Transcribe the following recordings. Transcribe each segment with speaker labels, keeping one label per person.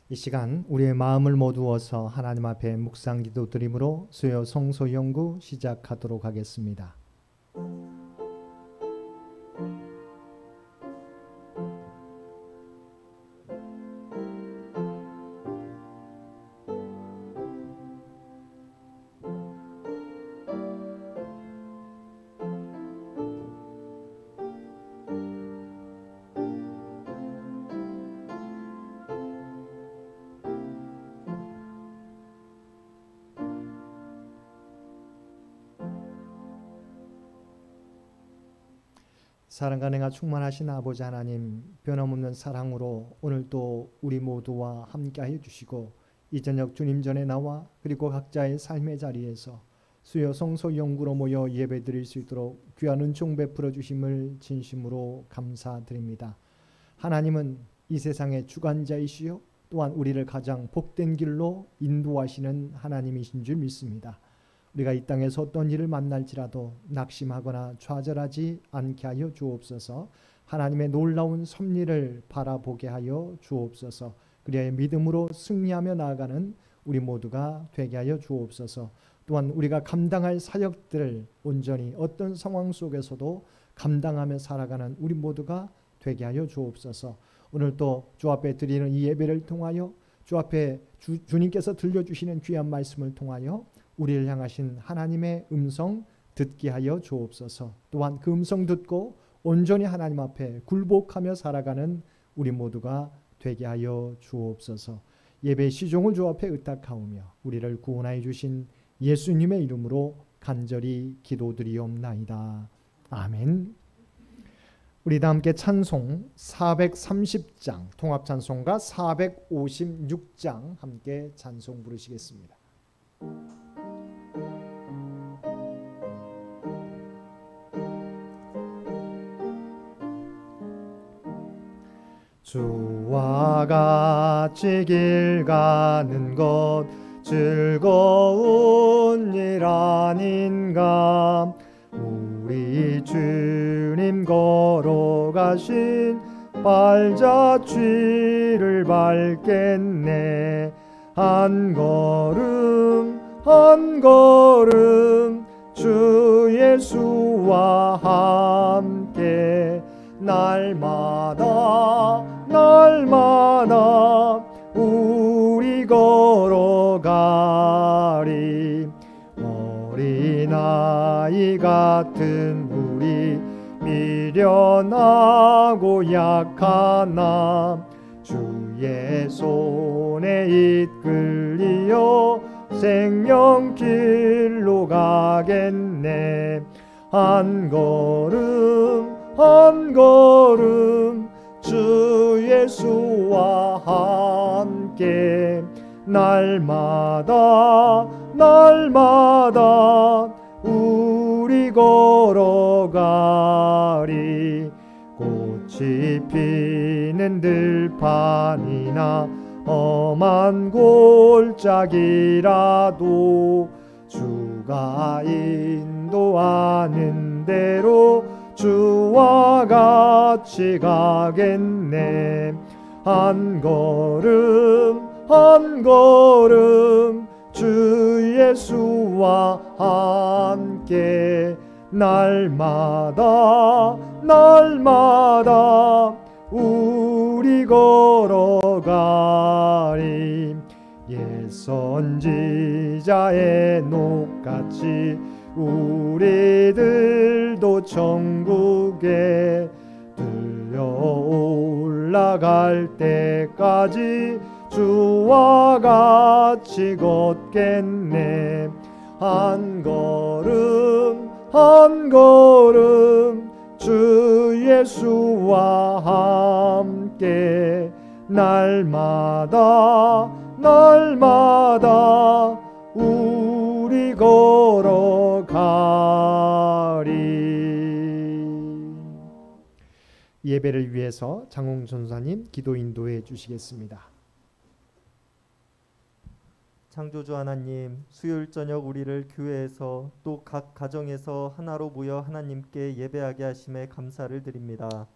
Speaker 1: 이 시간 우리의 마음을 모두어서 하나님 앞에 묵상 기도 드림으로 수요 성소 연구 시작하도록 하겠습니다. 사랑과 능하 충만하신 아버지 하나님, 변함없는 사랑으로 오늘 또 우리 모두와 함께하여 주시고 이 저녁 주님 전에 나와 그리고 각자의 삶의 자리에서 수요 성소 연구로 모여 예배드릴 수 있도록 귀한 은총 베풀어 주심을 진심으로 감사드립니다. 하나님은 이 세상의 주관자이시요 또한 우리를 가장 복된 길로 인도하시는 하나님이신 줄 믿습니다. 우리가 이 땅에서 어떤 일을 만날지라도 낙심하거나 좌절하지 않게 하여 주옵소서. 하나님의 놀라운 섭리를 바라보게 하여 주옵소서. 그리하여 믿음으로 승리하며 나아가는 우리 모두가 되게 하여 주옵소서. 또한 우리가 감당할 사역들을 온전히 어떤 상황 속에서도 감당하며 살아가는 우리 모두가 되게 하여 주옵소서. 오늘 또 주 앞에 드리는 이 예배를 통하여 주 앞에 주님께서 들려주시는 귀한 말씀을 통하여 우리를 향하신 하나님의 음성 듣게 하여 주옵소서. 또한 그 음성 듣고 온전히 하나님 앞에 굴복하며 살아가는 우리 모두가 되게 하여 주옵소서. 예배 시종을 주 앞에 의탁하오며 우리를 구원하여 주신 예수님의 이름으로 간절히 기도드리옵나이다. 아멘. 우리 다 함께 찬송 430장 통합찬송가 456장 함께 찬송 부르시겠습니다. 주와 같이 길 가는 것 즐거운 일 아닌가. 우리 주님 걸어가신 발자취를 밟겠네. 한 걸음 한 걸음 주 예수와 함께 날마다 우리 걸어가리. 어린아이 같은 우리 미련하고 약하나 주의 손에 이끌리어 생명길로 가겠네. 한 걸음 한 걸음 주 예수와 함께 날마다 우리 걸어가리. 꽃이 피는 들판이나 험한 골짜기라도 주가 인도하는 대로 주와 같이 가겠네. 한 걸음 한 걸음 주 예수와 함께 날마다 우리 걸어가리. 옛 선지자의 녹같이 우리들도 천국에 들려 올라갈 때까지 주와 같이 걷겠네. 한 걸음 주 예수와 함께 날마다 우리 걸어가리. 예배를 위해서 장홍 전사님 기도 인도해 주시겠습니다.
Speaker 2: 창조주 하나님, 수요일 저녁 우리를 교회에서 또 각 가정에서 하나로 모여 하나님께 예배하게 하심에 감사를 드립니다.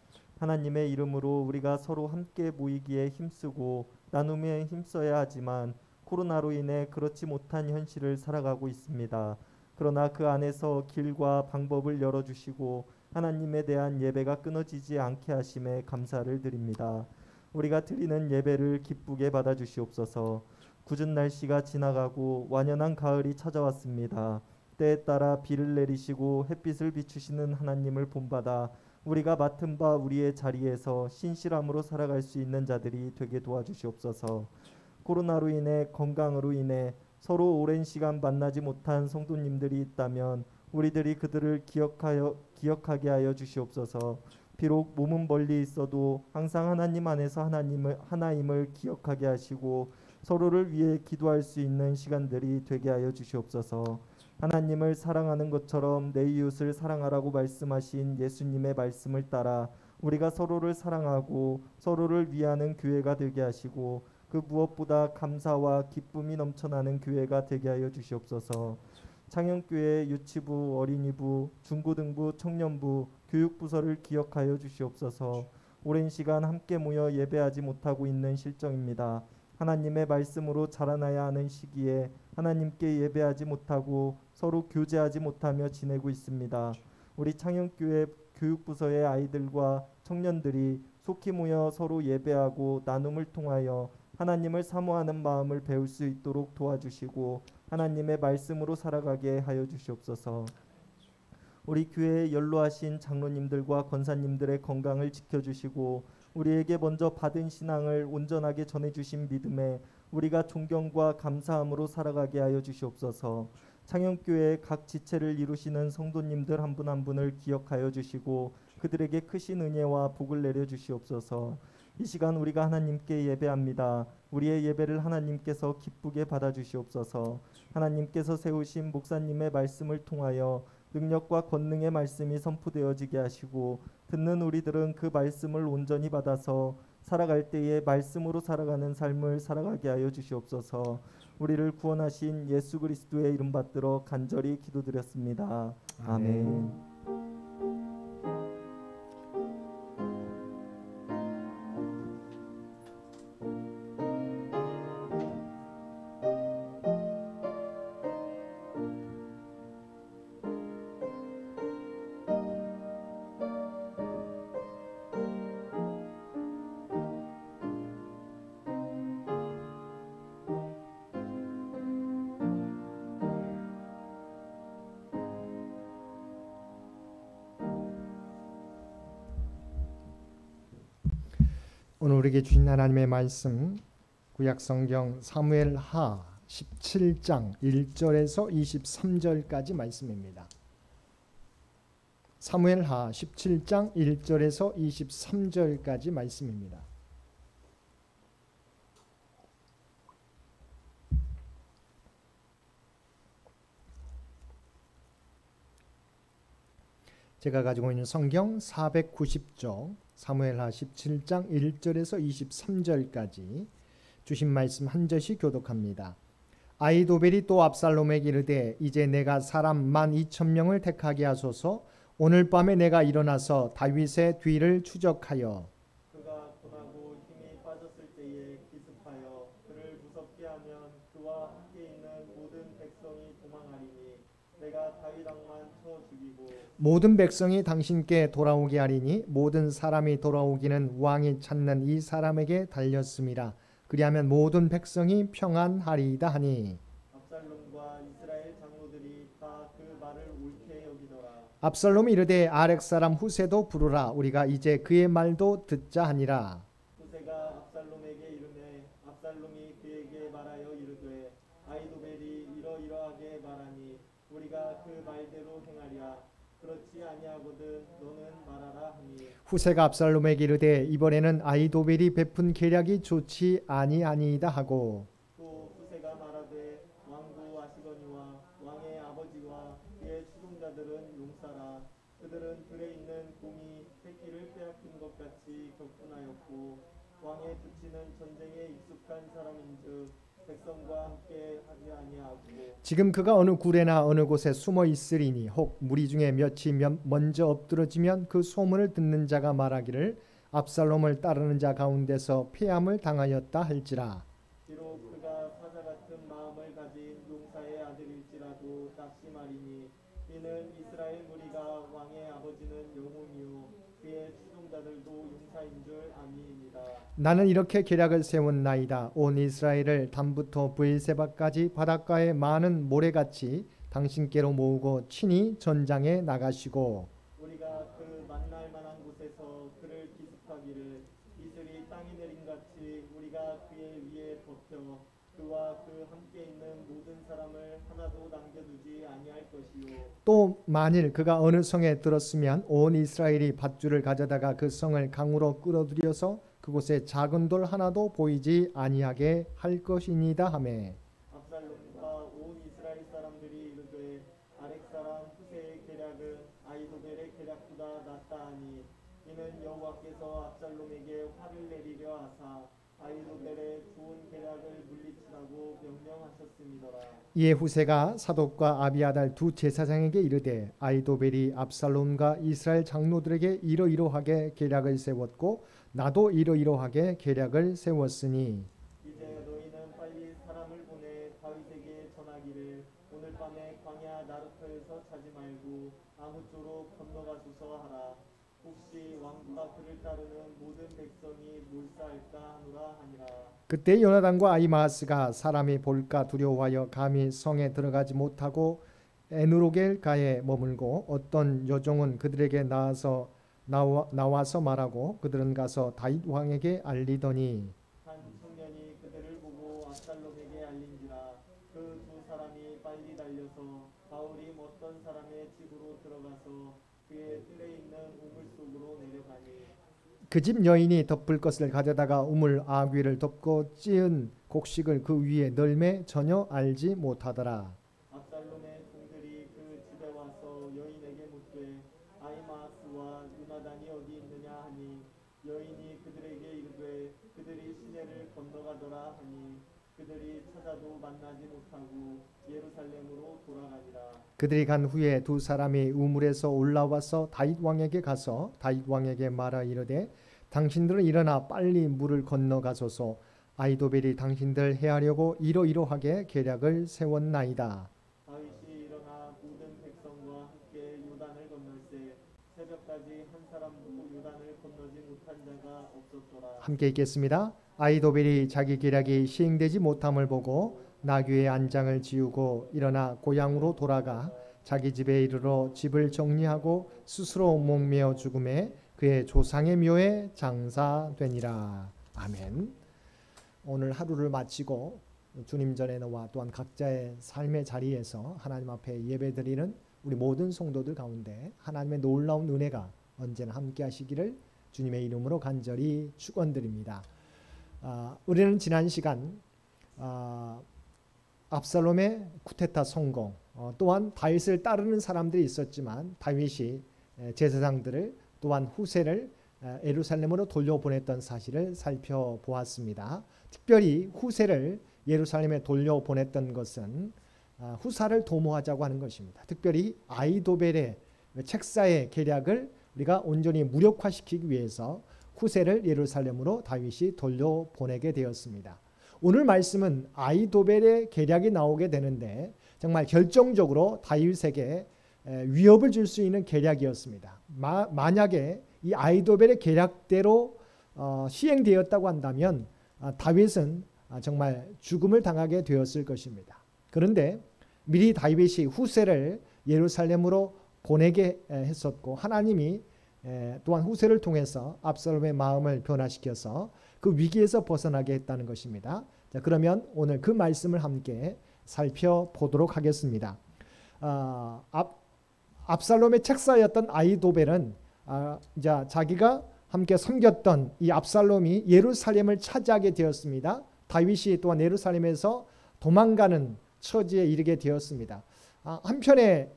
Speaker 2: 하나님의 이름으로 우리가 서로 함께 모이기에 힘쓰고 나눔에 힘써야 하지만 코로나로 인해 그렇지 못한 현실을 살아가고 있습니다. 그러나 그 안에서 길과 방법을 열어주시고 하나님에 대한 예배가 끊어지지 않게 하심에 감사를 드립니다. 우리가 드리는 예배를 기쁘게 받아주시옵소서. 궂은 날씨가 지나가고 완연한 가을이 찾아왔습니다. 때에 따라 비를 내리시고 햇빛을 비추시는 하나님을 본받아 우리가 맡은 바 우리의 자리에서 신실함으로 살아갈 수 있는 자들이 되게 도와주시옵소서. 코로나로 인해 건강으로 인해 서로 오랜 시간 만나지 못한 성도님들이 있다면 우리들이 그들을 기억하게 하여 주시옵소서. 비록 몸은 멀리 있어도 항상 하나님 안에서 하나임을 기억하게 하시고 서로를 위해 기도할 수 있는 시간들이 되게 하여 주시옵소서. 하나님을 사랑하는 것처럼 내 이웃을 사랑하라고 말씀하신 예수님의 말씀을 따라 우리가 서로를 사랑하고 서로를 위하는 교회가 되게 하시고 그 무엇보다 감사와 기쁨이 넘쳐나는 교회가 되게 하여 주시옵소서. 창현교회 유치부, 어린이부, 중고등부, 청년부, 교육부서를 기억하여 주시옵소서. 오랜 시간 함께 모여 예배하지 못하고 있는 실정입니다. 하나님의 말씀으로 자라나야 하는 시기에 하나님께 예배하지 못하고 서로 교제하지 못하며 지내고 있습니다. 우리 창현교회 교육부서의 아이들과 청년들이 속히 모여 서로 예배하고 나눔을 통하여 하나님을 사모하는 마음을 배울 수 있도록 도와주시고 하나님의 말씀으로 살아가게 하여 주시옵소서. 우리 교회에 연로하신 장로님들과 권사님들의 건강을 지켜주시고 우리에게 먼저 받은 신앙을 온전하게 전해주신 믿음에 우리가 존경과 감사함으로 살아가게 하여 주시옵소서. 창현교회 각 지체를 이루시는 성도님들 한 분 한 분을 기억하여 주시고 그들에게 크신 은혜와 복을 내려 주시옵소서. 이 시간 우리가 하나님께 예배합니다. 우리의 예배를 하나님께서 기쁘게 받아주시옵소서. 하나님께서 세우신 목사님의 말씀을 통하여 능력과 권능의 말씀이 선포되어지게 하시고 듣는 우리들은 그 말씀을 온전히 받아서 살아갈 때에 말씀으로 살아가는 삶을 살아가게 하여 주시옵소서. 우리를 구원하신 예수 그리스도의 이름 받들어 간절히 기도드렸습니다. 아멘.
Speaker 1: 오늘 우리에게 주신 하나님의 말씀 구약성경 사무엘하 17장 1절에서 23절까지 말씀입니다. 사무엘하 17장 1절에서 23절까지 말씀입니다. 제가 가지고 있는 성경 490쪽 사무엘하 17장 1절에서 23절까지 주신 말씀 한 절씩 교독합니다. 아히도벨이 또 압살롬에게 이르되 이제 내가 사람 12,000명을 택하게 하소서. 오늘 밤에 내가 일어나서 다윗의 뒤를 추적하여
Speaker 2: 그가 고나고 힘이 빠졌을 때에 기습하여 그를 무섭게 하면 그와 함께 있는 모든 백성이 도망하리니 내가 다윗 왕만 쳐 죽이고
Speaker 1: 모든 백성이 당신께 돌아오게 하리니 모든 사람이 돌아오기는 왕이 찾는 이 사람에게 달렸음이라. 그리하면 모든 백성이 평안하리이다 하니
Speaker 2: 압살롬과 이스라엘 장로들이 다 그 말을 옳게 여기더라.
Speaker 1: 압살롬이 이르되 아렉 사람 후세도 부르라. 우리가 이제 그의 말도 듣자 하니라.
Speaker 2: 후세가 압살롬에게 이르매 압살롬이 그에게 말하여 이르되 아히도벨이 이러이러하게 말하니 우리가 그 말대로 행하랴. 그렇지 아니하거든 너는 말하라 하니
Speaker 1: 후세가 압살롬에게 이르되 이번에는 아히도벨이 베푼 계략이 좋지 아니하니이다 하고
Speaker 2: 또 후세가 말하되 왕도 아시거니와 왕의 아버지와 그의 추종자들은 용사라. 그들은 들에 있는 곰이 새끼를 빼앗긴 것 같이 격분하였고 왕의 부치는 전쟁에 익숙한 사람인즉 백성과 함께 하지 아니하고
Speaker 1: 지금 그가 어느 굴에나 어느 곳에 숨어 있으리니 혹 무리 중에 몇이 먼저 엎드러지면 그 소문을 듣는 자가 말하기를 압살롬을 따르는 자 가운데서 패함을 당하였다 할지라.
Speaker 2: 비록 그가 사자 같은 마음을 가진 용사의 아들일지라도 다시 말이니 이는 이스라엘 무리가 왕의 아버지는 영웅이요 그의 추종자들도 용사인 줄 아미이니라.
Speaker 1: 나는 이렇게 계략을 세웠나이다. 온 이스라엘을 단부터 브엘세바까지 바닷가의 많은 모래같이 당신께로 모으고 친히 전장에 나가시고
Speaker 2: 우리가 그 만날 만한 곳에서 그를 기습하기를 이슬이 땅에 내린 같이 우리가 그의 위에 버텨 그와 그 함께 있는 모든 사람을 하나도 남겨두지 아니할 것이요.
Speaker 1: 또 만일 그가 어느 성에 들었으면 온 이스라엘이 밧줄을 가져다가 그 성을 강으로 끌어들여서 그곳에 작은 돌 하나도 보이지 아니하게 할 것이니다 하매.
Speaker 2: 압살롬과 온 이스라엘 사람들이 이르되 아렉 사람 후세의 계략은 아히도벨의 계략보다 낫다 하니 이는 여호와께서 압살롬에게 화를 내리려 하사 아히도벨의 좋은 계략을 물리치라고 명령하셨음이더라.
Speaker 1: 이에 후세가 사독과 아비아달 두 제사장에게 이르되 아히도벨이 압살롬과 이스라엘 장로들에게 이러이러하게 계략을 세웠고 나도 이러이러하게 계략을 세웠으니
Speaker 2: 이제 너희는 빨리 사람을 보내 다윗에게 전하기를 오늘 밤에 광야 나루터에서 자지 말고 아무쪼록 건너가소서 하라. 혹시 왕과 그를 따르는 모든 백성이 몰사할까 하노라 하니라.
Speaker 1: 그때 요나단과 아히마아스가 사람이 볼까 두려워하여 감히 성에 들어가지 못하고 에누로겔가에 머물고 어떤 여종은 그들에게 나와서 말하고 그들은 가서 다윗 왕에게 알리더니
Speaker 2: 한 청년이 그들을 보고 압살롬에게 알린지라. 그 두 사람이 빨리 달려서 바울이 어떤 사람의 집으로 들어가서 그의 뜰에 있는 우물 속으로 내려가니
Speaker 1: 그 집 여인이 덮을 것을 가져다가 우물 아귀를 덮고 찌은 곡식을 그 위에 널매 전혀 알지 못하더라.
Speaker 2: 압살롬의 종들이 그 집에 와서 여인에게 묻되 아히마아스와 요나단이 어디 있느냐 하니 여인이 그들에게 이르되 그들이 시내를 건너가더라 하니 그들이 찾아도 만나지 못하고 예루살렘으로 돌아가니라.
Speaker 1: 그들이 간 후에 두 사람이 우물에서 올라와서 다윗 왕에게 가서 다윗 왕에게 말하 이르되 당신들은 일어나 빨리 물을 건너가소서. 아히도벨이 당신들 해하려고 이러이러하게 계략을 세웠나이다.
Speaker 2: 다윗이 일어나 모든 백성과 함께 요단을 건널세 새벽까지 한 사람도 요단을 건너지 못한 자가 없었더라.
Speaker 1: 함께 읽겠습니다. 아히도벨이 자기 계략이 시행되지 못함을 보고 나귀의 안장을 지우고 일어나 고향으로 돌아가 자기 집에 이르러 집을 정리하고 스스로 목매어 죽음에 그의 조상의 묘에 장사되니라. 아멘. 오늘 하루를 마치고 주님 전에 나와 또한 각자의 삶의 자리에서 하나님 앞에 예배드리는 우리 모든 성도들 가운데 하나님의 놀라운 은혜가 언제나 함께 하시기를 주님의 이름으로 간절히 축원드립니다. 우리는 지난 시간 압살롬의 쿠데타 성공, 또한 다윗을 따르는 사람들이 있었지만 다윗이 제사장들을 또한 후세를 예루살렘으로 돌려보냈던 사실을 살펴보았습니다. 특별히 후세를 예루살렘에 돌려보냈던 것은 후사를 도모하자고 하는 것입니다. 특별히 아히도벨의 책사의 계략을 우리가 온전히 무력화시키기 위해서 후세를 예루살렘으로 다윗이 돌려보내게 되었습니다. 오늘 말씀은 아히도벨의 계략이 나오게 되는데 정말 결정적으로 다윗에게 위협을 줄 수 있는 계략이었습니다. 만약에 이 아히도벨의 계략대로 시행되었다고 한다면 다윗은 정말 죽음을 당하게 되었을 것입니다. 그런데 미리 다윗이 후세를 예루살렘으로 보내게 했었고 하나님이 또한 후세를 통해서 압살롬의 마음을 변화시켜서 그 위기에서 벗어나게 했다는 것입니다. 자, 그러면 오늘 그 말씀을 함께 살펴보도록 하겠습니다. 압살롬의 책사였던 아히도벨은 자기가 함께 섬겼던 이 압살롬이 예루살렘을 차지하게 되었습니다. 다윗이 또한 예루살렘에서 도망가는 처지에 이르게 되었습니다. 한편에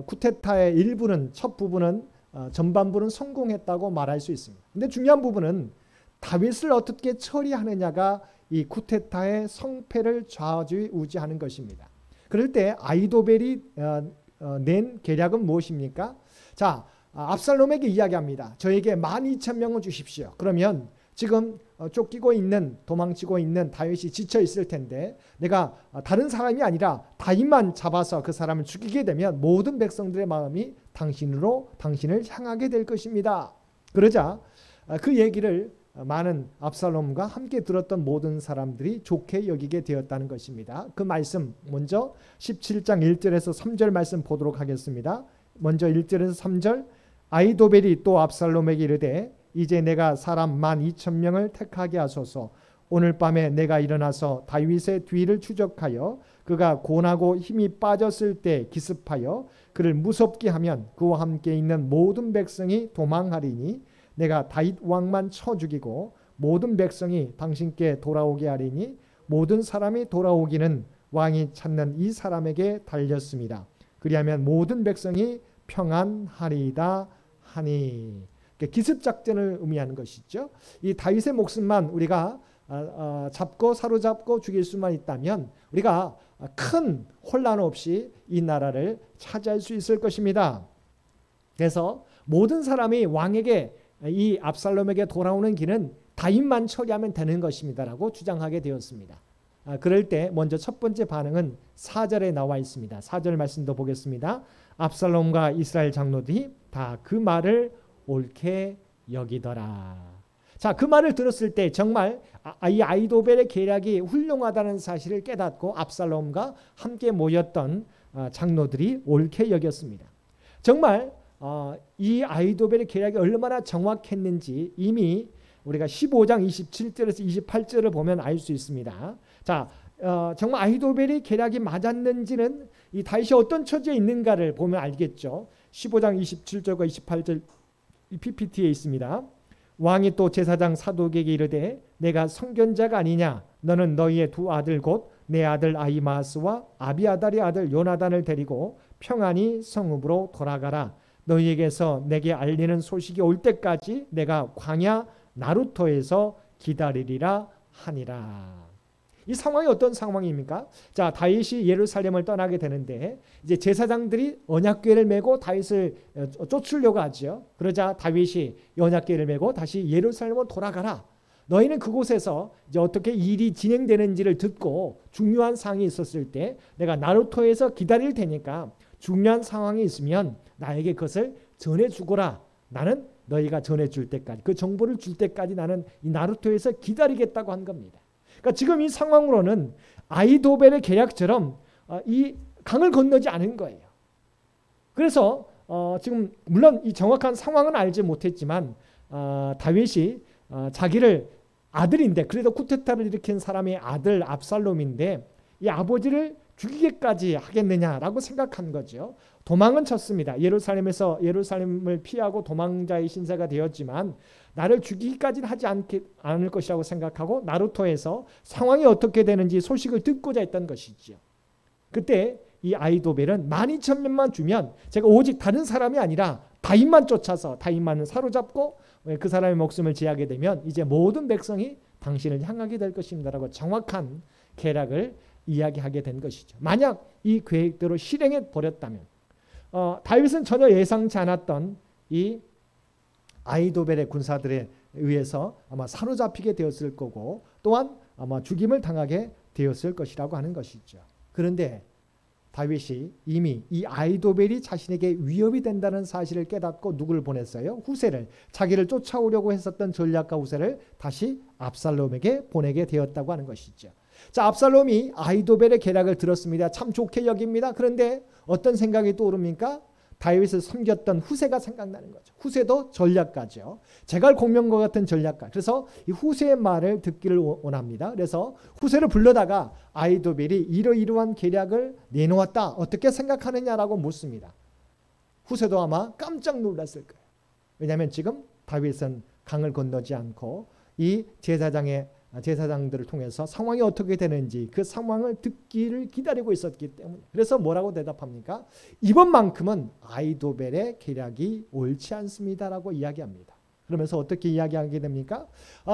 Speaker 1: 쿠데타의 일부는 첫 부분은 전반부는 성공했다고 말할 수 있습니다. 근데 중요한 부분은 다윗을 어떻게 처리하느냐가 이 쿠데타의 성패를 좌지우지하는 것입니다. 그럴 때 아히도벨이 낸 계략은 무엇입니까? 자, 압살롬에게 이야기합니다. 저에게 12,000명을 주십시오. 그러면 지금 쫓기고 있는 도망치고 있는 다윗이 지쳐 있을 텐데 내가 다른 사람이 아니라 다윗만 잡아서 그 사람을 죽이게 되면 모든 백성들의 마음이 당신을 향하게 될 것입니다. 그러자 그 얘기를 많은 압살롬과 함께 들었던 모든 사람들이 좋게 여기게 되었다는 것입니다. 그 말씀 먼저 17장 1절에서 3절 말씀 보도록 하겠습니다. 먼저 1절에서 3절 아히도벨이 또 압살롬에게 이르되 이제 내가 사람 12,000명을 택하게 하소서. 오늘 밤에 내가 일어나서 다윗의 뒤를 추적하여 그가 곤하고 힘이 빠졌을 때 기습하여 그를 무섭게 하면 그와 함께 있는 모든 백성이 도망하리니 내가 다윗 왕만 쳐 죽이고 모든 백성이 당신께 돌아오게 하리니 모든 사람이 돌아오기는 왕이 찾는 이 사람에게 달렸습니다. 그리하면 모든 백성이 평안하리이다 하니. 기습 작전을 의미하는 것이죠. 이 다윗의 목숨만 우리가 잡고 사로잡고 죽일 수만 있다면 우리가 큰 혼란 없이 이 나라를 차지할 수 있을 것입니다. 그래서 모든 사람이 왕에게 이 압살롬에게 돌아오는 길은 다윗만 처리하면 되는 것입니다라고 주장하게 되었습니다. 그럴 때 먼저 첫 번째 반응은 4절에 나와 있습니다. 4절 말씀도 보겠습니다. 압살롬과 이스라엘 장로들이 다 그 말을 옳게 여기더라. 자, 그 말을 들었을 때 정말 이 아히도벨의 계략이 훌륭하다는 사실을 깨닫고 압살롬과 함께 모였던 장로들이 옳게 여겼습니다. 정말 이 아히도벨의 계략이 얼마나 정확했는지 이미 우리가 15장 27절에서 28절을 보면 알 수 있습니다. 자, 정말 아히도벨의 계략이 맞았는지는 이 다윗이 어떤 처지에 있는가를 보면 알겠죠. 15장 27절과 28절 이 PPT에 있습니다. 왕이 또 제사장 사독에게 이르되 내가 선견자가 아니냐. 너는 너희의 두 아들 곧 내 아들 아히마스와 아비아달의 아들 요나단을 데리고 평안히 성읍으로 돌아가라. 너희에게서 내게 알리는 소식이 올 때까지 내가 광야 나루토에서 기다리리라 하니라. 이 상황이 어떤 상황입니까? 자, 다윗이 예루살렘을 떠나게 되는데 이제 제사장들이 언약궤를 메고 다윗을 쫓으려고 하죠. 그러자 다윗이 언약궤를 메고 다시 예루살렘으로 돌아가라. 너희는 그곳에서 이제 어떻게 일이 진행되는지를 듣고 중요한 상황이 있었을 때 내가 나루토에서 기다릴 테니까 중요한 상황이 있으면 나에게 그것을 전해주거라. 나는 너희가 전해줄 때까지 그 정보를 줄 때까지 나는 이 나루토에서 기다리겠다고 한 겁니다. 그러니까 지금 이 상황으로는 아히도벨의 계략처럼 이 강을 건너지 않은 거예요. 그래서 지금 물론 이 정확한 상황은 알지 못했지만 다윗이 자기를 아들인데 그래도 쿠데타를 일으킨 사람의 아들 압살롬인데 이 아버지를 죽이기까지 하겠느냐라고 생각한 거죠. 도망은 쳤습니다. 예루살렘을 피하고 도망자의 신세가 되었지만 나를 죽이기까지는 하지 않을 것이라고 생각하고 나루토에서 상황이 어떻게 되는지 소식을 듣고자 했던 것이죠. 그때 이 아히도벨은 12,000명만 주면 제가 오직 다른 사람이 아니라 다윗만 쫓아서 다윗만을 사로잡고 그 사람의 목숨을 제하게 되면 이제 모든 백성이 당신을 향하게 될 것입니다라고 정확한 계략을 이야기하게 된 것이죠. 만약 이 계획대로 실행해 버렸다면 다윗은 전혀 예상치 않았던 이 아히도벨의 군사들에 의해서 아마 사로잡히게 되었을 거고 또한 아마 죽임을 당하게 되었을 것이라고 하는 것이죠. 그런데 다윗이 이미 이 아히도벨이 자신에게 위협이 된다는 사실을 깨닫고 누구를 보냈어요? 후세를, 자기를 쫓아오려고 했었던 전략가 후세를 다시 압살롬에게 보내게 되었다고 하는 것이죠. 자, 압살롬이 아히도벨의 계략을 들었습니다. 참 좋게 여깁니다. 그런데 어떤 생각이 떠오릅니까? 다윗을 섬겼던 후세가 생각나는 거죠. 후세도 전략가죠. 제갈공명과 같은 전략가. 그래서 이 후세의 말을 듣기를 원합니다. 그래서 후세를 불러다가 아히도벨이 이러이러한 계략을 내놓았다. 어떻게 생각하느냐라고 묻습니다. 후세도 아마 깜짝 놀랐을 거예요. 왜냐하면 지금 다윗은 강을 건너지 않고 이 제사장들을 통해서 상황이 어떻게 되는지 그 상황을 듣기를 기다리고 있었기 때문에. 그래서 뭐라고 대답합니까? 이번만큼은 아히도벨의 계략이 옳지 않습니다라고 이야기합니다. 그러면서 어떻게 이야기하게 됩니까?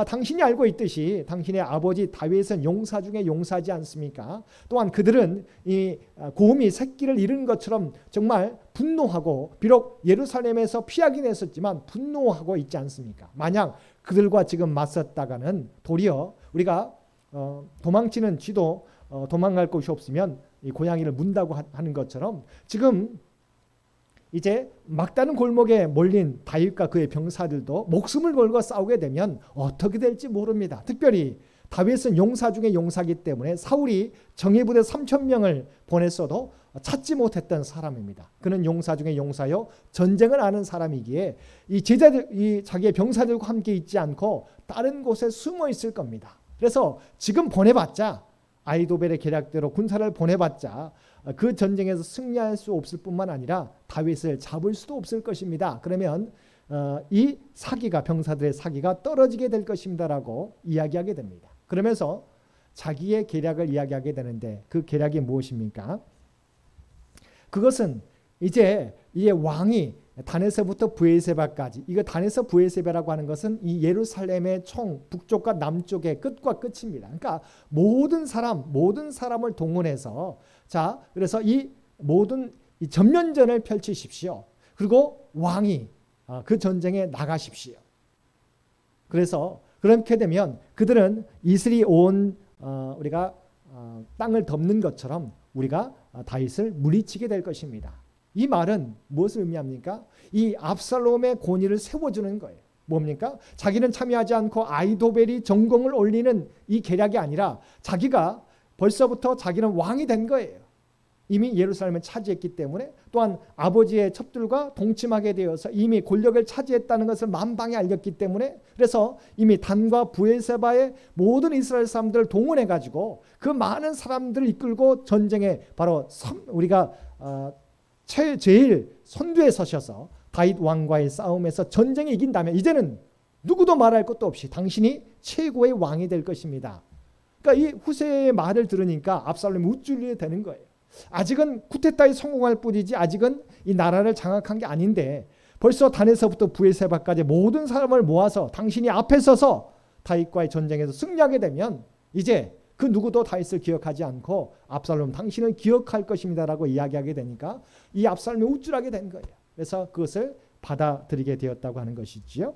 Speaker 1: 당신이 알고 있듯이 당신의 아버지 다윗은 용사 중에 용사지 않습니까? 또한 그들은 이 곰이 새끼를 잃은 것처럼 정말 분노하고 비록 예루살렘에서 피하긴 했었지만 분노하고 있지 않습니까? 만약 그들과 지금 맞섰다가는 도리어 우리가 도망치는 쥐도 도망갈 곳이 없으면 이 고양이를 문다고 하는 것처럼 지금 이제 막다른 골목에 몰린 다윗과 그의 병사들도 목숨을 걸고 싸우게 되면 어떻게 될지 모릅니다. 특별히 다윗은 용사 중에 용사기 때문에 사울이 정예부대 3,000명을 보냈어도 찾지 못했던 사람입니다. 그는 용사 중에 용사요 전쟁을 아는 사람이기에 이 제자들, 이 자기의 병사들과 함께 있지 않고 다른 곳에 숨어 있을 겁니다. 그래서 지금 보내봤자 아이도벨의 계략대로 군사를 보내봤자 그 전쟁에서 승리할 수 없을 뿐만 아니라 다윗을 잡을 수도 없을 것입니다. 그러면 이 사기가 병사들의 사기가 떨어지게 될 것입니다라고 이야기하게 됩니다. 그러면서 자기의 계략을 이야기하게 되는데 그 계략이 무엇입니까? 그것은 이제 이 왕이 단에서부터 브에세바까지, 이거 단에서 브에세바라고 하는 것은 이 예루살렘의 총 북쪽과 남쪽의 끝과 끝입니다. 그러니까 모든 사람을 동원해서 자, 그래서 이 모든 이 전면전을 펼치십시오. 그리고 왕이 그 전쟁에 나가십시오. 그래서 그렇게 되면 그들은 이슬이 온 우리가 땅을 덮는 것처럼 우리가 다윗을 물리치게 될 것입니다. 이 말은 무엇을 의미합니까? 이 압살롬의 권위를 세워주는 거예요. 뭡니까? 자기는 참여하지 않고 아이도벨이 전공을 올리는 이 계략이 아니라 자기가 벌써부터 자기는 왕이 된 거예요. 이미 예루살렘을 차지했기 때문에 또한 아버지의 첩들과 동침하게 되어서 이미 권력을 차지했다는 것을 만방에 알렸기 때문에 그래서 이미 단과 브에세바의 모든 이스라엘 사람들을 동원해 가지고 그 많은 사람들을 이끌고 전쟁에 바로 우리가 제일 선두에 서셔서 다윗 왕과의 싸움에서 전쟁에 이긴다면 이제는 누구도 말할 것도 없이 당신이 최고의 왕이 될 것입니다. 그러니까 이 후세의 말을 들으니까 압살롬이 우쭐게 되는 거예요. 아직은 쿠데타에 성공할 뿐이지 아직은 이 나라를 장악한 게 아닌데 벌써 단에서부터 브에세바까지 모든 사람을 모아서 당신이 앞에 서서 다윗과의 전쟁에서 승리하게 되면 이제 그 누구도 다윗을 기억하지 않고 압살롬 당신을 기억할 것입니다라고 이야기하게 되니까 이 압살롬이 우쭐하게 된 거예요. 그래서 그것을 받아들이게 되었다고 하는 것이지요.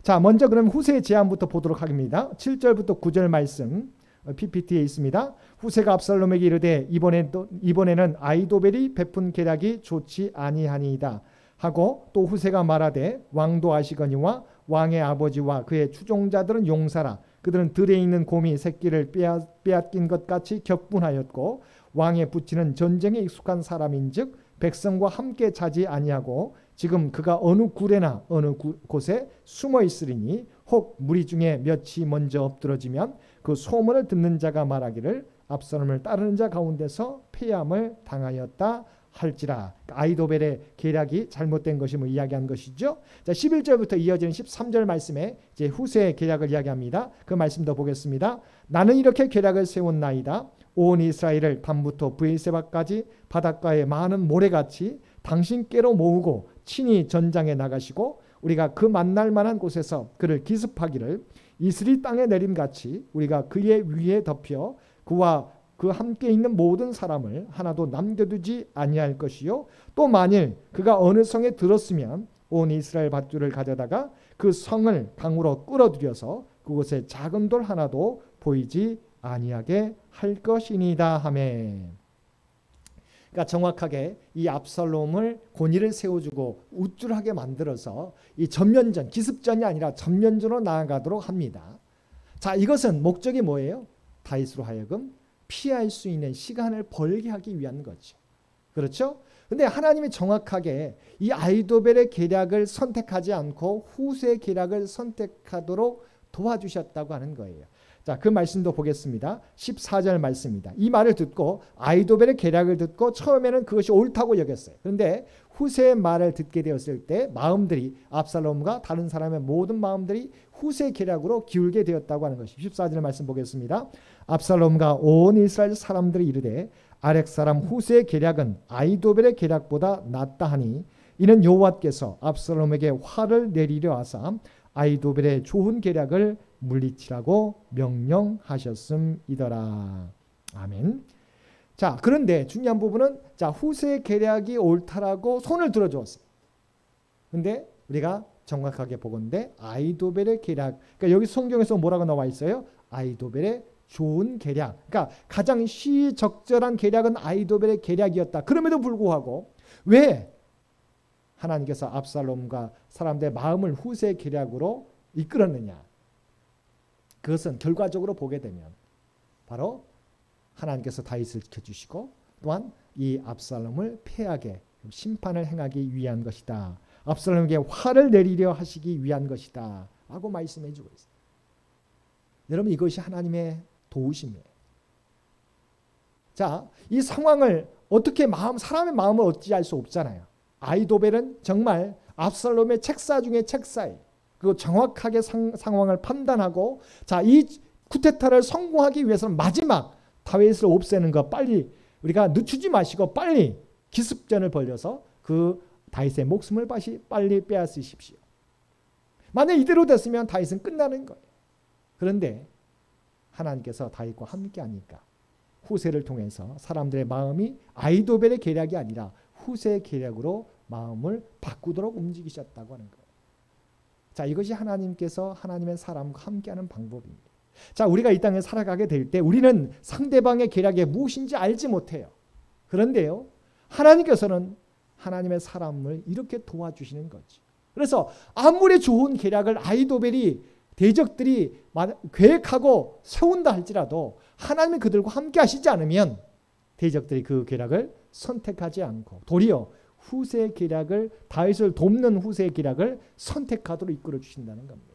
Speaker 1: 자, 먼저 그럼 후세의 제안부터 보도록 하겠습니다. 7절부터 9절 말씀 PPT에 있습니다. 후세가 압살롬에게 이르되 이번에는 아이도벨이 베푼 계략이 좋지 아니하니이다 하고 또 후세가 말하되 왕도 아시거니와 왕의 아버지와 그의 추종자들은 용사라 그들은 들에 있는 곰이 새끼를 빼앗긴 것 같이 격분하였고 왕의 부친은 전쟁에 익숙한 사람인즉 백성과 함께 자지 아니하고 지금 그가 어느 굴에나 어느 곳에 숨어 있으리니 혹 무리 중에 몇이 먼저 엎드러지면 그 소문을 듣는 자가 말하기를 압살롬을 따르는 자 가운데서 패함을 당하였다 할지라. 아이도벨의 계략이 잘못된 것임을 이야기한 것이죠. 자, 11절부터 이어지는 13절 말씀에 이제 후세의 계략을 이야기합니다. 그 말씀도 보겠습니다. 나는 이렇게 계략을 세웠나이다. 온 이스라엘을 단부터 브에세바까지 바닷가의 많은 모래같이 당신께로 모으고 친히 전장에 나가시고 우리가 그 만날 만한 곳에서 그를 기습하기를 이슬이 땅에 내림같이 우리가 그의 위에 덮여 그와 그 함께 있는 모든 사람을 하나도 남겨두지 아니할 것이요 또 만일 그가 어느 성에 들었으면 온 이스라엘 밧줄을 가져다가 그 성을 강으로 끌어들여서 그곳에 작은 돌 하나도 보이지 아니하게 할 것이니이다 하매. 그러니까 정확하게 이 압살롬을 권위를 세워주고 우쭐하게 만들어서 이 전면전, 기습전이 아니라 전면전으로 나아가도록 합니다. 자, 이것은 목적이 뭐예요? 다윗으로 하여금 피할 수 있는 시간을 벌게 하기 위한 거죠. 그렇죠? 근데 하나님이 정확하게 이 아이도벨의 계략을 선택하지 않고 후세의 계략을 선택하도록 도와주셨다고 하는 거예요. 자, 그 말씀도 보겠습니다. 14절 말씀입니다. 이 말을 듣고 아이도벨의 계략을 듣고 처음에는 그것이 옳다고 여겼어요. 그런데 후세의 말을 듣게 되었을 때 마음들이 압살롬과 다른 사람의 모든 마음들이 후세의 계략으로 기울게 되었다고 하는 것이 14절 말씀 보겠습니다. 압살롬과 온 이스라엘 사람들이 이르되 아렉 사람 후세의 계략은 아이도벨의 계략보다 낫다 하니 이는 여호와께서 압살롬에게 화를 내리려 하사 아이도벨의 좋은 계략을 물리치라고 명령하셨음이더라. 아멘. 자, 그런데 중요한 부분은 자, 후세의 계략이 옳다라고 손을 들어주었어요. 근데 우리가 정확하게 보건대 아이도벨의 계략, 그러니까 여기 성경에서 뭐라고 나와 있어요? 아이도벨의 좋은 계략. 그러니까 가장 시적절한 계략은 아이도벨의 계략이었다. 그럼에도 불구하고 왜 하나님께서 압살롬과 사람들의 마음을 후세의 계략으로 이끌었느냐? 그것은 결과적으로 보게 되면 바로 하나님께서 다윗을 지켜주시고 또한 이 압살롬을 패하게 심판을 행하기 위한 것이다. 압살롬에게 화를 내리려 하시기 위한 것이다 라고 말씀해 주고 있어요. 여러분, 이것이 하나님의 도우심이에요. 자, 이 상황을 어떻게 사람의 마음을 어찌할 수 없잖아요. 아이도벨은 정말 압살롬의 책사 중에 책사예요. 그리고 정확하게 상황을 판단하고 자, 이 쿠데타를 성공하기 위해서는 마지막 다윗을 없애는 거 빨리 우리가 늦추지 마시고 빨리 기습전을 벌여서 그 다윗의 목숨을 빨리 빼앗으십시오. 만약 이대로 됐으면 다윗은 끝나는 거예요. 그런데 하나님께서 다윗과 함께 하니까 후세를 통해서 사람들의 마음이 아이도벨의 계략이 아니라 후세의 계략으로 마음을 바꾸도록 움직이셨다고 하는 거예요. 자, 이것이 하나님께서 하나님의 사람과 함께하는 방법입니다. 자, 우리가 이 땅에 살아가게 될 때 우리는 상대방의 계략이 무엇인지 알지 못해요. 그런데요, 하나님께서는 하나님의 사람을 이렇게 도와주시는 거지. 그래서 아무리 좋은 계략을 아이도벨이 대적들이 계획하고 세운다 할지라도 하나님이 그들과 함께 하시지 않으면 대적들이 그 계략을 선택하지 않고 도리어 후세의 계략을 다윗을 돕는 후세의 계략을 선택하도록 이끌어 주신다는 겁니다.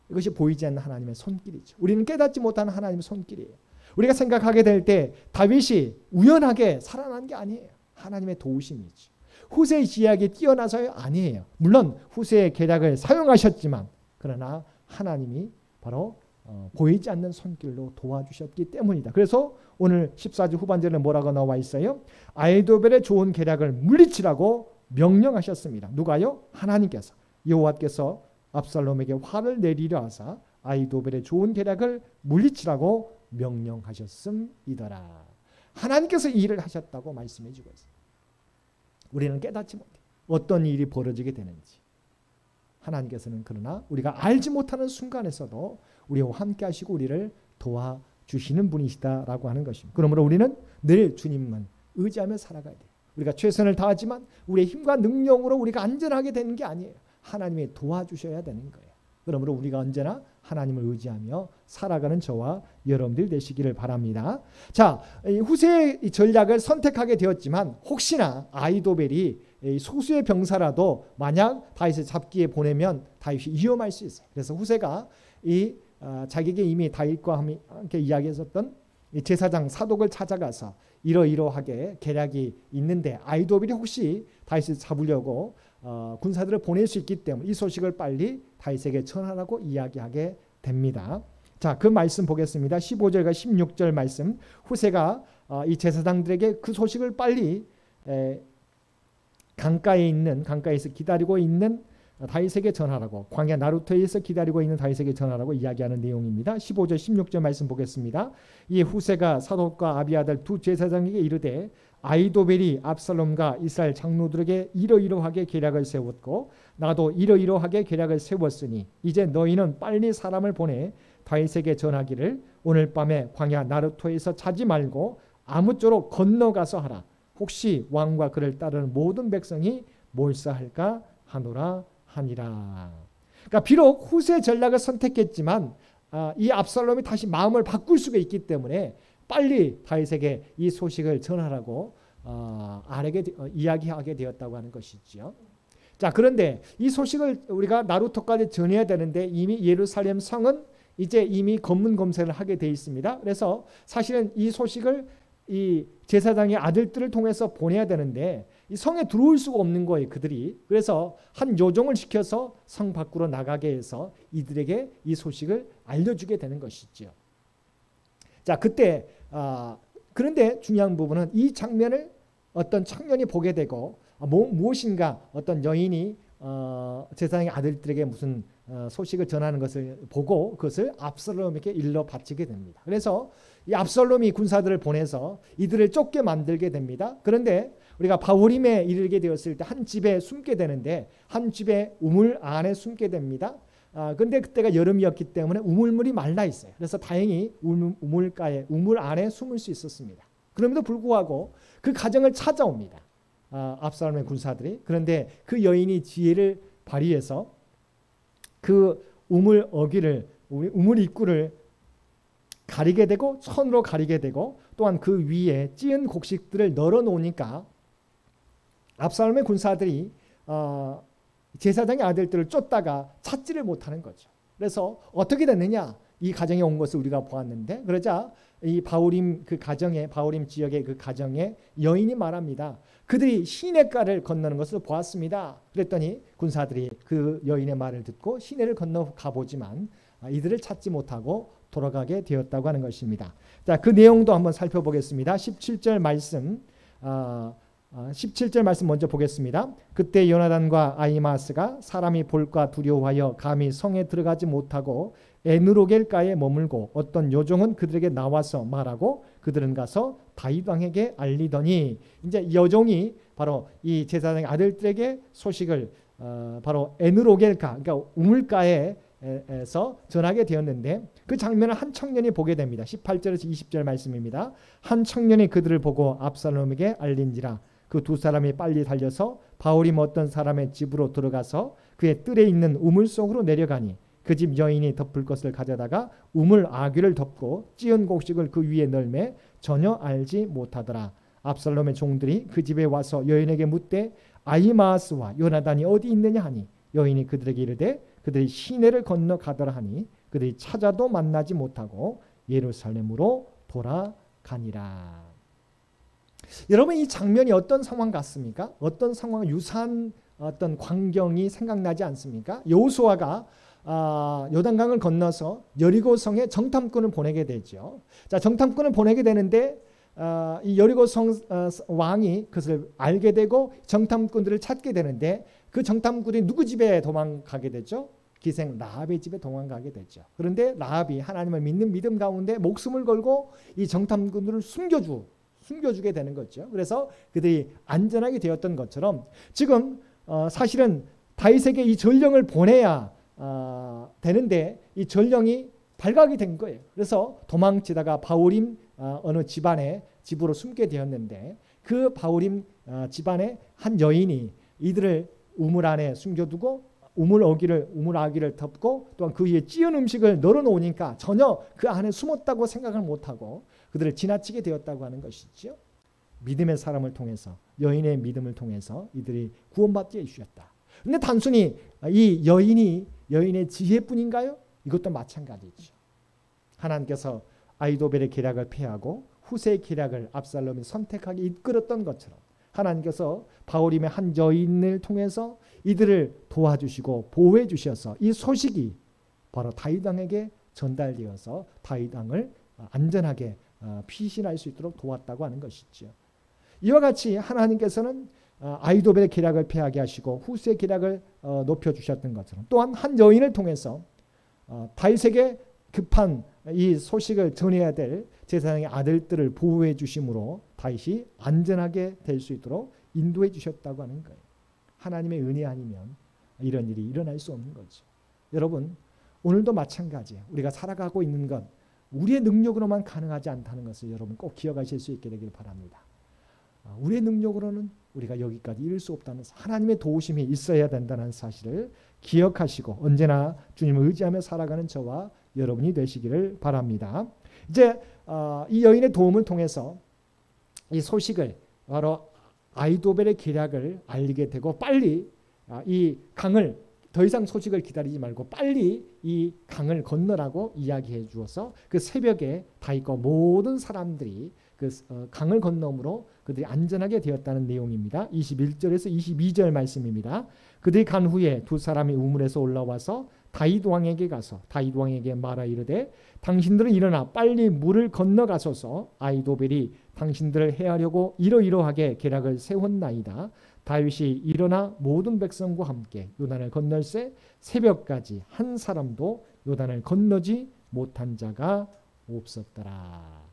Speaker 1: 이것이 보이지 않는 하나님의 손길이죠. 우리는 깨닫지 못하는 하나님의 손길이에요. 우리가 생각하게 될 때 다윗이 우연하게 살아난 게 아니에요. 하나님의 도우심이죠. 후세의 지략이 뛰어나서요? 아니에요. 물론 후세의 계략을 사용하셨지만 그러나 하나님이 바로 보이지 않는 손길로 도와주셨기 때문이다. 그래서 오늘 14절 후반절에 뭐라고 나와 있어요? 아이도벨의 좋은 계략을 물리치라고 명령하셨습니다. 누가요? 하나님께서. 여호와께서 압살롬에게 화를 내리려 하사 아이도벨의 좋은 계략을 물리치라고 명령하셨음이더라. 하나님께서 이 일을 하셨다고 말씀해 주고 있어요. 우리는 깨닫지 못해 어떤 일이 벌어지게 되는지. 하나님께서는 그러나 우리가 알지 못하는 순간에서도 우리와 함께 하시고 우리를 도와주시는 분이시다라고 하는 것입니다. 그러므로 우리는 늘 주님만 의지하며 살아가야 돼요. 우리가 최선을 다하지만 우리의 힘과 능력으로 우리가 안전하게 되는 게 아니에요. 하나님이 도와주셔야 되는 거예요. 그러므로 우리가 언제나 하나님을 의지하며 살아가는 저와 여러분들 되시기를 바랍니다. 자, 후세의 전략을 선택하게 되었지만 혹시나 아이도벨이 소수의 병사라도 만약 다윗을 잡기에 보내면 다윗이 위험할 수 있어요. 그래서 후세가 자기에게 이미 다윗과 함께 이야기했었던 제사장 사독을 찾아가서 이러이러하게 계략이 있는데 아이도벨이 혹시 다윗을 잡으려고 군사들을 보낼 수 있기 때문에 이 소식을 빨리 다윗에게 전하라고 이야기하게 됩니다. 자, 그 말씀 보겠습니다. 15절과 16절 말씀. 후세가 이 제사장들에게 그 소식을 빨리 강가에서 기다리고 있는 다윗에게 전하라고, 광야 나루터에서 기다리고 있는 다윗에게 전하라고 이야기하는 내용입니다. 15절 16절 말씀 보겠습니다. 이 후세가 사독과 아비아달 두 제사장에게 이르되 아이도벨이 압살롬과 이스라엘 장로들에게 이러이러하게 계략을 세웠고 나도 이러이러하게 계략을 세웠으니 이제 너희는 빨리 사람을 보내 다윗에게 전하기를 오늘 밤에 광야 나루토에서 자지 말고 아무쪼록 건너가서 하라. 혹시 왕과 그를 따르는 모든 백성이 몰사할까 하노라 하니라. 그러니까 비록 후세 전략을 선택했지만 이 압살롬이 다시 마음을 바꿀 수가 있기 때문에 빨리 다윗에게 이 소식을 전하라고 이야기하게 되었다고 하는 것이죠. 자, 그런데 이 소식을 우리가 나루토까지 전해야 되는데 이미 예루살렘 성은 이제 이미 검문 검색을 하게 돼 있습니다. 그래서 사실은 이 소식을 이 제사장의 아들들을 통해서 보내야 되는데 이 성에 들어올 수가 없는 거예요, 그들이. 그래서 한 요정을 시켜서 성 밖으로 나가게 해서 이들에게 이 소식을 알려주게 되는 것이죠. 자, 그때 그런데 중요한 부분은 이 장면을 어떤 청년이 보게 되고 무엇인가 어떤 여인이 제사장의 아들들에게 무슨 소식을 전하는 것을 보고 그것을 압살롬에게 일러 바치게 됩니다. 그래서 이 압살롬이 군사들을 보내서 이들을 쫓게 만들게 됩니다. 그런데 우리가 바후림에 이르게 되었을 때 한 집에 숨게 되는데 한 집에 우물 안에 숨게 됩니다. 근데 그때가 여름이었기 때문에 우물물이 말라 있어요. 그래서 다행히 우물가에 우물 안에 숨을 수 있었습니다. 그럼에도 불구하고 그 가정을 찾아옵니다. 압살롬의 군사들이. 그런데 그 여인이 지혜를 발휘해서 그 우물 어귀를 우물 입구를 가리게 되고 천으로 가리게 되고 또한 그 위에 찌은 곡식들을 널어 놓으니까 압살롬의 군사들이 제사장의 아들들을 쫓다가 찾지를 못하는 거죠. 그래서 어떻게 됐느냐? 이 가정에 온 것을 우리가 보았는데 그러자 이 바후림 그 가정에 바후림 지역의 그 가정에 여인이 말합니다. 그들이 시내가를 건너는 것을 보았습니다. 그랬더니 군사들이 그 여인의 말을 듣고 시내를 건너 가보지만 이들을 찾지 못하고 돌아가게 되었다고 하는 것입니다. 자, 그 내용도 한번 살펴보겠습니다. 17절 말씀 17절 말씀 먼저 보겠습니다. 그때 요나단과 아히마아스가 사람이 볼까 두려워하여 감히 성에 들어가지 못하고 에누로겔가에 머물고 어떤 요종은 그들에게 나와서 말하고 그들은 가서 다윗 왕에게 알리더니 이제 여종이 바로 이 제사장의 아들들에게 소식을 바로 에누로겔가 그러니까 우물가에서 전하게 되었는데 그 장면을 한 청년이 보게 됩니다. 18절에서 20절 말씀입니다. 한 청년이 그들을 보고 압살롬에게 알린지라 그 두 사람이 빨리 달려서 바후림 어떤 사람의 집으로 들어가서 그의 뜰에 있는 우물 속으로 내려가니 그 집 여인이 덮을 것을 가져다가 우물 아귀를 덮고 찌은 곡식을 그 위에 널매 전혀 알지 못하더라. 압살롬의 종들이 그 집에 와서 여인에게 묻되 아히마아스와 요나단이 어디 있느냐 하니 여인이 그들에게 이르되 그들이 시내를 건너 가더라 하니 그들이 찾아도 만나지 못하고 예루살렘으로 돌아가니라. 여러분 이 장면이 어떤 상황 같습니까? 어떤 상황 유사한 어떤 광경이 생각나지 않습니까? 여호수아가 요단강을 건너서 여리고성에 정탐꾼을 보내게 되죠. 자, 정탐꾼을 보내게 되는데 이 여리고성 왕이 그것을 알게 되고 정탐꾼들을 찾게 되는데 그 정탐꾼이 누구 집에 도망가게 되죠? 기생 라합의 집에 도망가게 되죠. 그런데 라합이 하나님을 믿는 믿음 가운데 목숨을 걸고 이 정탐꾼들을 숨겨주게 되는 거죠. 그래서 그들이 안전하게 되었던 것처럼 지금 사실은 다윗에게 이 전령을 보내야 되는데 이 전령이 발각이 된 거예요. 그래서 도망치다가 바후림 어느 집으로 숨게 되었는데 그 바후림 집안의 한 여인이 이들을 우물 안에 숨겨두고 우물 아귀를 덮고 또한 그 위에 찌은 음식을 널어놓으니까 전혀 그 안에 숨었다고 생각을 못하고 그들을 지나치게 되었다고 하는 것이죠. 믿음의 사람을 통해서 여인의 믿음을 통해서 이들이 구원받게 해주셨다. 그런데 단순히 이 여인의 지혜뿐인가요? 이것도 마찬가지죠. 하나님께서 아히도벨의 계략을 패하고 후세의 계략을 압살롬이 선택하게 이끌었던 것처럼 하나님께서 바후림의 한 여인을 통해서 이들을 도와주시고 보호해 주셔서 이 소식이 바로 다윗 왕에게 전달되어서 다윗 왕을 안전하게 피신할 수 있도록 도왔다고 하는 것이죠. 이와 같이 하나님께서는 아히도벨의 계략을 패하게 하시고 후세의 계략을 높여주셨던 것처럼 또한 한 여인을 통해서 다윗에게 급한 이 소식을 전해야 될 제사장의 아들들을 보호해 주심으로 다윗이 안전하게 될 수 있도록 인도해 주셨다고 하는 거예요. 하나님의 은혜 아니면 이런 일이 일어날 수 없는 거죠. 여러분 오늘도 마찬가지예요. 우리가 살아가고 있는 것 우리의 능력으로만 가능하지 않다는 것을 여러분 꼭 기억하실 수 있게 되길 바랍니다. 우리의 능력으로는 우리가 여기까지 이룰 수 없다는 하나님의 도우심이 있어야 된다는 사실을 기억하시고 언제나 주님을 의지하며 살아가는 저와 여러분이 되시기를 바랍니다. 이제 이 여인의 도움을 통해서 이 소식을 바로 아히도벨의 계략을 알리게 되고 빨리 이 강을 더 이상 소식을 기다리지 말고 빨리 이 강을 건너라고 이야기해 주어서 그 새벽에 다윗과 모든 사람들이 그 강을 건너므로 그들이 안전하게 되었다는 내용입니다. 21절에서 22절 말씀입니다. 그들이 간 후에 두 사람이 우물에서 올라와서 다윗 왕에게 가서 다윗 왕에게 말하 이르되 당신들은 일어나 빨리 물을 건너가소서 아히도벨이 당신들을 해하려고 이러이러하게 계략을 세웠나이다. 다윗이 일어나 모든 백성과 함께 요단을 건널새 새벽까지 한 사람도 요단을 건너지 못한 자가 없었더라.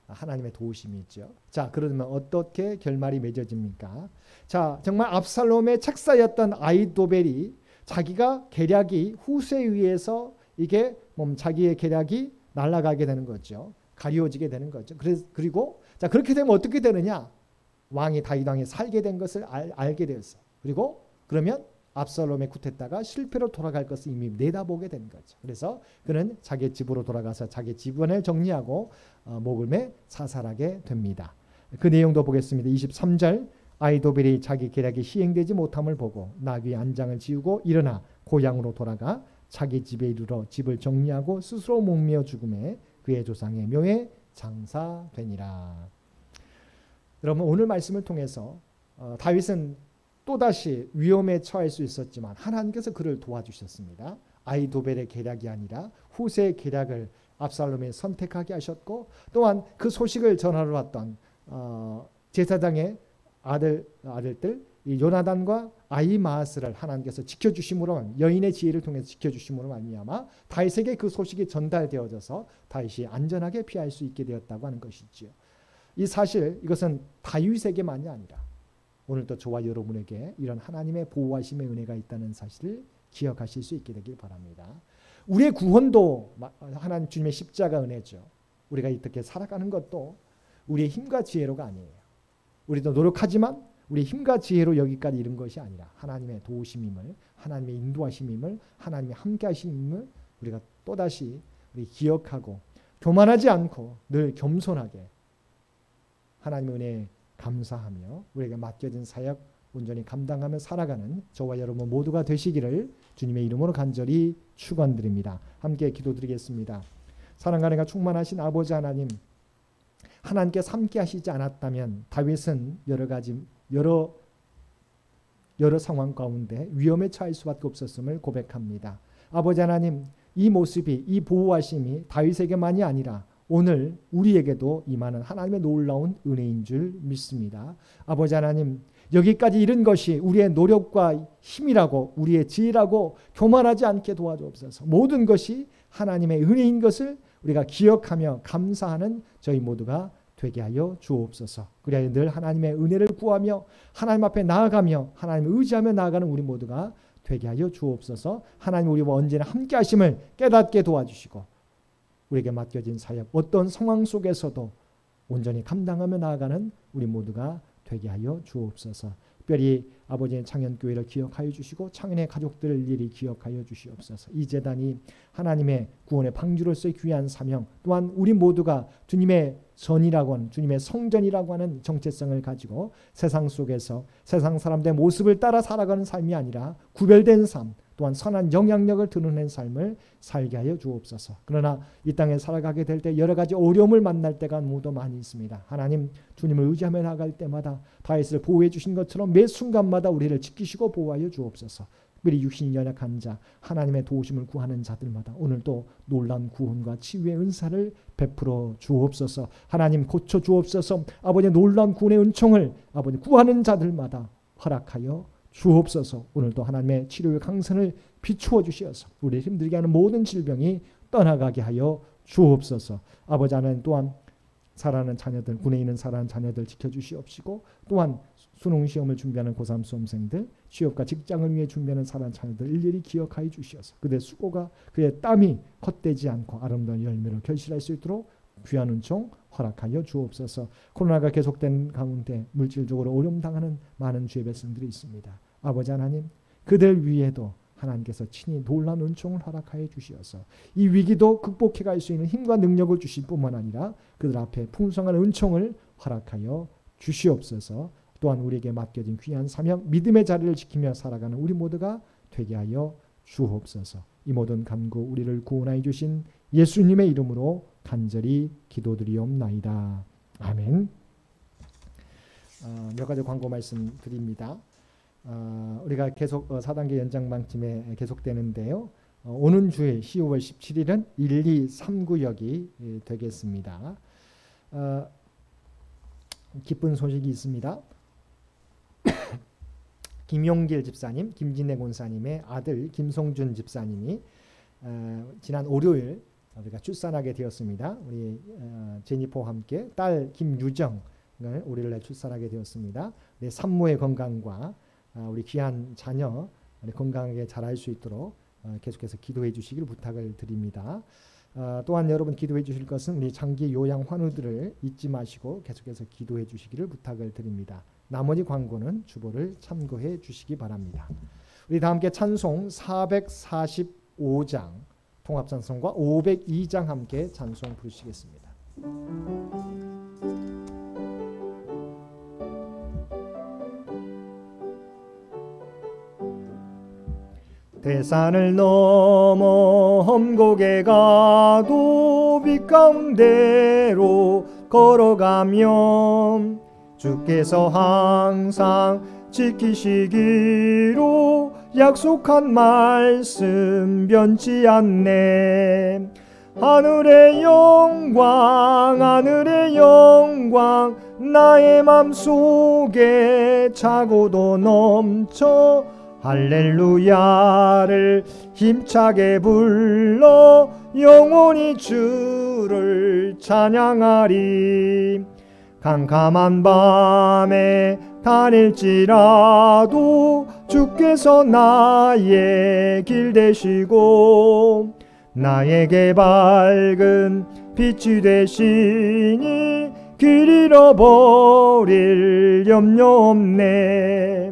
Speaker 1: 하나님의 도우심이 있죠. 자, 그러면 어떻게 결말이 맺어집니까? 자, 정말 압살롬의 책사였던 아히도벨이 자기가 계략이 후세에 의해서 이게 자기의 계략이 날아가게 되는 거죠. 가리워지게 되는 거죠. 그리고 자, 그렇게 되면 어떻게 되느냐? 왕이 다윗 왕이 살게 된 것을 알게 되었어. 그리고 그러면 압살롬의 쿠데타가 실패로 돌아갈 것을 이미 내다보게 된 거죠. 그래서 그는 자기 집으로 돌아가서 자기 집안을 정리하고 목을 매 사살하게 됩니다. 그 내용도 보겠습니다. 23절 아히도벨이 자기 계략이 시행되지 못함을 보고 나귀의 안장을 지우고 일어나 고향으로 돌아가 자기 집에 이르러 집을 정리하고 스스로 목매어 죽음에 그의 조상의 묘에 장사되니라. 여러분 오늘 말씀을 통해서 다윗은 또다시 위험에 처할 수 있었지만 하나님께서 그를 도와주셨습니다. 아히도벨의 계략이 아니라 후세의 계략을 압살롬이 선택하게 하셨고 또한 그 소식을 전하러 왔던 제사장의 아들들 이 요나단과 아히마아스를 하나님께서 지켜주심으로 여인의 지혜를 통해서 지켜주심으로 말미암아 다윗에게 그 소식이 전달되어져서 다윗이 안전하게 피할 수 있게 되었다고 하는 것이지요. 이 사실 이것은 다윗에게만이 아니라 오늘도 저와 여러분에게 이런 하나님의 보호하심의 은혜가 있다는 사실을 기억하실 수 있게 되길 바랍니다. 우리의 구원도 하나님 주님의 십자가 은혜죠. 우리가 이렇게 살아가는 것도 우리의 힘과 지혜로가 아니에요. 우리도 노력하지만 우리 힘과 지혜로 여기까지 이른 것이 아니라 하나님의 도우심임을, 하나님의 인도하심임을, 하나님의 함께하심임을 우리가 또다시 우리 기억하고 교만하지 않고 늘 겸손하게 하나님의 은혜에 감사하며 우리에게 맡겨진 사역 온전히 감당하며 살아가는 저와 여러분 모두가 되시기를 주님의 이름으로 간절히 축원드립니다. 함께 기도드리겠습니다. 사랑과 은혜가 충만하신 아버지 하나님, 하나님께서 함께 하시지 않았다면 다윗은 여러 상황 가운데 위험에 처할 수밖에 없었음을 고백합니다. 아버지 하나님, 이 모습이, 이 보호하심이 다윗에게만이 아니라 오늘 우리에게도 임하는 하나님의 놀라운 은혜인 줄 믿습니다. 아버지 하나님, 여기까지 이른 것이 우리의 노력과 힘이라고 우리의 지혜라고 교만하지 않게 도와주옵소서. 모든 것이 하나님의 은혜인 것을 우리가 기억하며 감사하는 저희 모두가 되게 하여 주옵소서. 그래야 늘 하나님의 은혜를 구하며 하나님 앞에 나아가며 하나님을 의지하며 나아가는 우리 모두가 되게 하여 주옵소서. 하나님 우리와 언제나 함께 하심을 깨닫게 도와주시고 우리에게 맡겨진 사역 어떤 상황 속에서도 온전히 감당하며 나아가는 우리 모두가 되게 하여 주옵소서. 특별히 아버지의 창현교회를 기억하여 주시고 창현의 가족들을 일일이 기억하여 주시옵소서. 이 재단이 하나님의 구원의 방주로서의 귀한 사명 또한 우리 모두가 주님의 전이라고 하는 주님의 성전이라고 하는 정체성을 가지고 세상 속에서 세상 사람들의 모습을 따라 살아가는 삶이 아니라 구별된 삶 또한 선한 영향력을 드러낸 삶을 살게 하여 주옵소서. 그러나 이 땅에 살아가게 될 때 여러 가지 어려움을 만날 때가 모두 많이 있습니다. 하나님 주님을 의지하며 나아갈 때마다 다윗을 보호해 주신 것처럼 매 순간마다 우리를 지키시고 보호하여 주옵소서. 특별히 육신이 연약한 자, 하나님의 도우심을 구하는 자들마다 오늘도 놀라운 구원과 치유의 은사를 베풀어 주옵소서. 하나님 고쳐 주옵소서. 아버지 놀라운 구원의 은총을 아버지 구하는 자들마다 허락하여 주옵소서. 오늘도 하나님의 치료의 강선을 비추어 주시어서 우리를 힘들게 하는 모든 질병이 떠나가게 하여 주옵소서. 아버지 하나님 또한 살아가는 자녀들, 군에 있는 살아가는 자녀들 지켜주시옵시고 또한 수능시험을 준비하는 고3 수험생들, 취업과 직장을 위해 준비하는 살아가는 자녀들 일일이 기억하여 주시어서 그들의 수고가 그의 땀이 헛되지 않고 아름다운 열매를 결실할 수 있도록 귀한 은총 허락하여 주옵소서. 코로나가 계속된 가운데 물질적으로 어려움 당하는 많은 주의 백성들이 있습니다. 아버지 하나님 그들 위에도 하나님께서 친히 놀라운 은총을 허락하여 주시어서 이 위기도 극복해 갈 수 있는 힘과 능력을 주실 뿐만 아니라 그들 앞에 풍성한 은총을 허락하여 주시옵소서. 또한 우리에게 맡겨진 귀한 사명 믿음의 자리를 지키며 살아가는 우리 모두가 되게 하여 주옵소서. 이 모든 간구 우리를 구원하여 주신 예수님의 이름으로 간절히 기도드리옵나이다. 아멘. 몇 가지 광고 말씀 드립니다. 우리가 계속 4단계 연장방침에 계속되는데요. 오는 주일 10월 17일은 1239역이 되겠습니다. 기쁜 소식이 있습니다. 김용길 집사님, 김진애 권사님의 아들 김성준 집사님이 지난 월요일 우리가 출산하게 되었습니다. 우리 제니퍼와 함께 딸 김유정을 월요일에 출산하게 되었습니다. 내 산모의 건강과 우리 귀한 자녀 건강하게 자랄 수 있도록 계속해서 기도해 주시기를 부탁을 드립니다. 또한 여러분 기도해 주실 것은 우리 장기 요양 환우들을 잊지 마시고 계속해서 기도해 주시기를 부탁을 드립니다. 나머지 광고는 주보를 참고해 주시기 바랍니다. 우리 다 함께 찬송 445장 통합찬송과 502장 함께 찬송 부르시겠습니다. 대산을 넘어 험곡에 가도 빛 가운데로 걸어가면 주께서 항상 지키시기로 약속한 말씀 변치 않네. 하늘의 영광 하늘의 영광 나의 맘속에 차고도 넘쳐 할렐루야를 힘차게 불러 영원히 주를 찬양하리. 캄캄한 밤에 다닐지라도 주께서 나의 길 되시고 나에게 밝은 빛이 되시니 길 잃어버릴 염려 없네.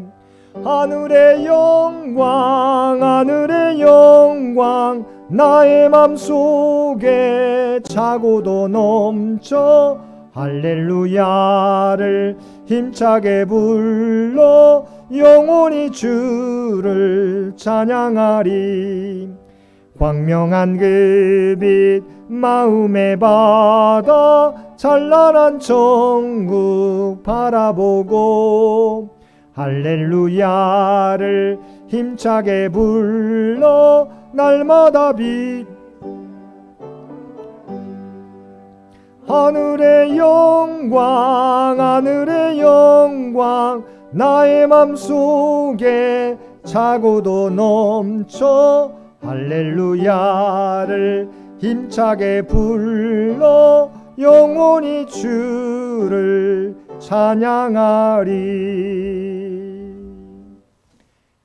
Speaker 1: 하늘의 영광 하늘의 영광 나의 맘속에 차고도 넘쳐 할렐루야를 힘차게 불러 영원히 주를 찬양하리. 광명한 그 빛 마음에 받아 찬란한 천국 바라보고 할렐루야를 힘차게 불러 날마다 빛 하늘의 영광 하늘의 영광 나의 맘속에 차고도 넘쳐 할렐루야를 힘차게 불러 영원히 주를 찬양하리.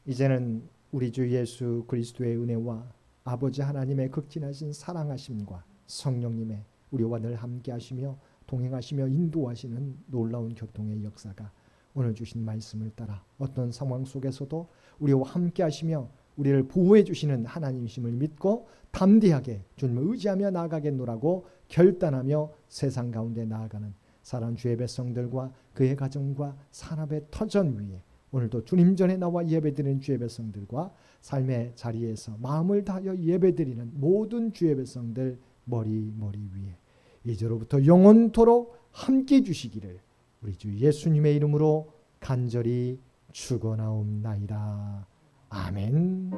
Speaker 1: 이제는 우리 주 예수 그리스도의 은혜와 아버지 하나님의 극진하신 사랑하심과 성령님의 우리와 늘 함께 하시며 동행하시며 인도하시는 놀라운 교통의 역사가 오늘 주신 말씀을 따라 어떤 상황 속에서도 우리와 함께 하시며 우리를 보호해 주시는 하나님이심을 믿고 담대하게 주님을 의지하며 나아가겠노라고 결단하며 세상 가운데 나아가는 사랑하는 주의 백성들과 그의 가정과 산업의 터전 위에 오늘도 주님 전에 나와 예배드리는 주의 백성들과 삶의 자리에서 마음을 다하여 예배드리는 모든 주의 백성들 머리 위에 이제로부터 영원토록 함께 주시기를 우리 주 예수님의 이름으로 간절히 축원하옵나이다. 아멘.